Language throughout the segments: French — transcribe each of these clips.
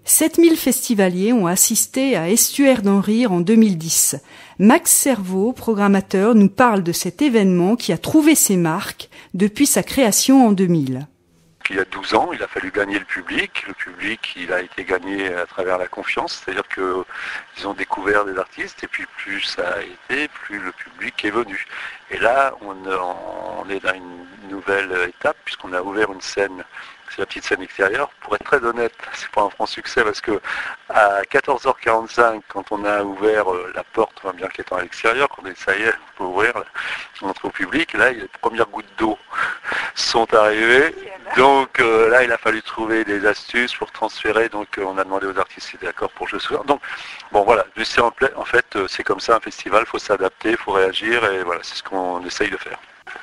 7000 festivaliers ont assisté à Estuaire d'en Rire en 2010. Max Cerveau, programmateur, nous parle de cet événement qui a trouvé ses marques depuis sa création en 2000. Il y a 12 ans, il a fallu gagner le public. Le public, il a été gagné à travers la confiance, c'est-à-dire qu'ils ont découvert des artistes et puis plus ça a été, plus le public est venu. Et là, on est dans une nouvelle étape puisqu'on a ouvert une scène. C'est la petite scène extérieure. Pour être très honnête, c'est pas un franc succès parce que à 14h45, quand on a ouvert la porte, bien qu'étant à l'extérieur, quand on dit ça y est, on peut ouvrir, on entre au public, là, les premières gouttes d'eau sont arrivées. Donc là, il a fallu trouver des astuces pour transférer. Donc on a demandé aux artistes s'ils étaient d'accord pour jouer ce soir. Donc bon voilà, en fait, c'est comme ça un festival, il faut s'adapter, il faut réagir et voilà, c'est ce qu'on essaye de faire.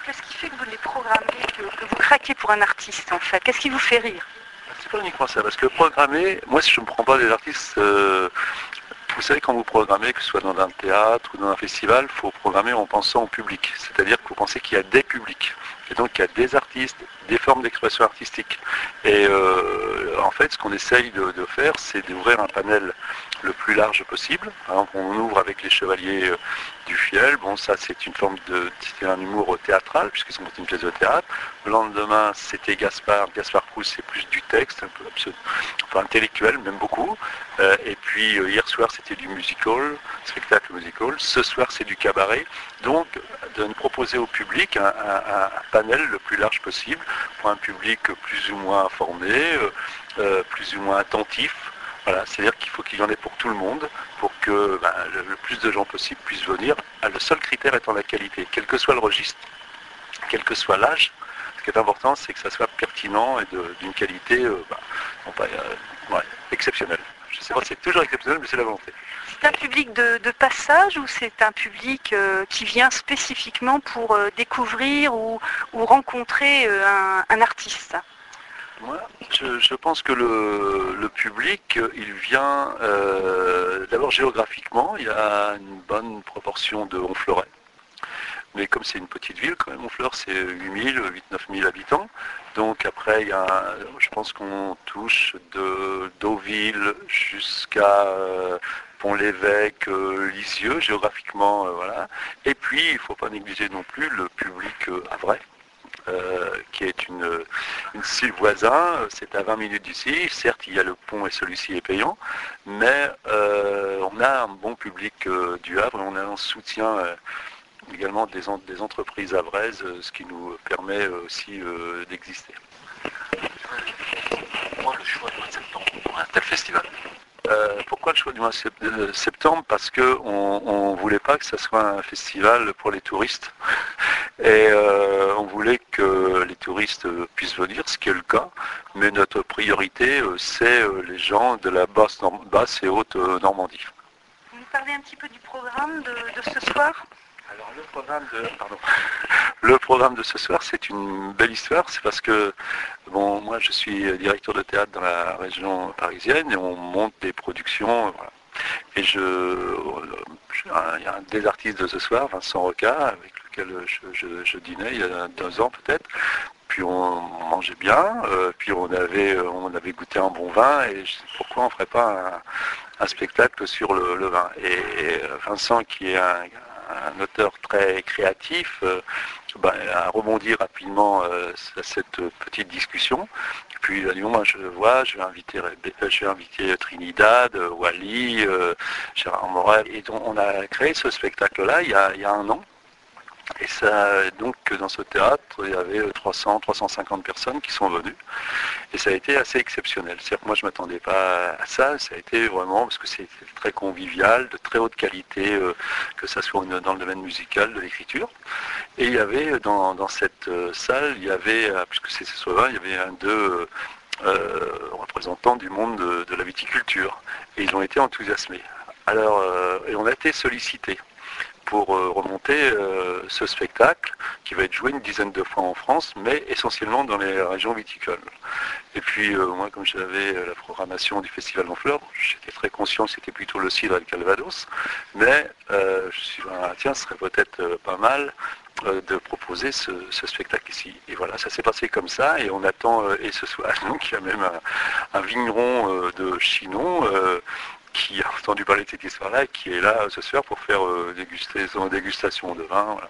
Qu'est-ce qui fait que vous les programmez, que vous craquez pour un artiste en fait? Qu'est-ce qui vous fait rire? C'est pas uniquement ça, parce que programmer, moi si je ne prends pas des artistes, vous savez quand vous programmez, que ce soit dans un théâtre ou dans un festival, il faut programmer en pensant au public. C'est-à-dire que vous pensez qu'il y a des publics. Et donc il y a des artistes, des formes d'expression artistique. Et en fait, ce qu'on essaye de faire, c'est d'ouvrir un panel le plus large possible. Par exemple, on ouvre avec les Chevaliers du Fiel. Bon, ça, c'est une forme c'était un humour théâtral, puisqu'ils sont montés une pièce de théâtre. Le lendemain, c'était Gaspard Proust, c'est plus du texte, un peu intellectuel, même beaucoup. Et puis, hier soir, c'était du musical, spectacle musical. Ce soir, c'est du cabaret. Donc, de proposer au public un panel le plus large possible, pour un public plus ou moins informé, plus ou moins attentif. Voilà, c'est-à-dire qu'il faut qu'il y en ait pour tout le monde, pour que le plus de gens possible puissent venir. Le seul critère étant la qualité, quel que soit le registre, quel que soit l'âge. Ce qui est important, c'est que ça soit pertinent et d'une qualité exceptionnelle. Je ne sais pas si c'est toujours exceptionnel, mais c'est la volonté. C'est un public de passage ou c'est un public qui vient spécifiquement pour découvrir ou rencontrer un artiste? Moi, je pense que le public, il vient d'abord géographiquement, il y a une bonne proportion de Honfleurais. Mais comme c'est une petite ville, quand même, Honfleur, c'est 8 000, 8-9 000 habitants. Donc après, je pense qu'on touche de Deauville jusqu'à Pont-l'Évêque, Lisieux, géographiquement, voilà. Et puis, il ne faut pas négliger non plus le public havrais. Qui est une style voisin, c'est à 20 minutes d'ici, certes il y a le pont et celui-ci est payant, mais on a un bon public du Havre et on a un soutien également des entreprises havraises, ce qui nous permet aussi d'exister. Pourquoi le choix du mois de septembre pour un tel festival? Pourquoi le choix du mois de septembre? Parce qu'on ne voulait pas que ce soit un festival pour les touristes. Et on voulait que les touristes puissent venir, ce qui est le cas. Mais notre priorité, c'est les gens de la basse et haute Normandie. Vous nous parlez un petit peu du programme de ce soir? Alors le programme de ce soir, c'est une belle histoire. C'est parce que moi je suis directeur de théâtre dans la région parisienne et on monte des productions. Voilà. Et il y a un des artistes de ce soir, Vincent Roca, avec lequel je dînais il y a 2 ans peut-être. Puis on mangeait bien, puis on avait goûté un bon vin et pourquoi on ne ferait pas un spectacle sur le vin. Et Vincent, qui est un auteur très créatif, a rebondi rapidement à cette petite discussion. Et puis il a dit moi je vais inviter Trinidad, Wally, Gérard Morel. Et donc on a créé ce spectacle-là il y a 1 an. Et ça, donc dans ce théâtre, il y avait 300-350 personnes qui sont venues. Et ça a été assez exceptionnel. C'est-à-dire que moi, je ne m'attendais pas à ça. Ça a été vraiment, parce que c'était très convivial, de très haute qualité, que ça soit dans le domaine musical, de l'écriture. Et il y avait, dans cette salle, il y avait, puisque c'est ce soir, il y avait deux représentants du monde de la viticulture. Et ils ont été enthousiasmés. Alors, et on a été sollicités pour remonter ce spectacle qui va être joué une dizaine de fois en France, mais essentiellement dans les régions viticoles. Et puis moi, comme j'avais la programmation du Festival Honfleur, j'étais très conscient que c'était plutôt le cidre et le calvados, mais je me suis dit, tiens, ce serait peut-être pas mal de proposer ce spectacle ici. Et voilà, ça s'est passé comme ça, et on attend, et ce soir, donc il y a même un vigneron de Chinon qui a entendu parler de cette histoire-là, qui est là ce soir pour faire son dégustation de vin. Voilà.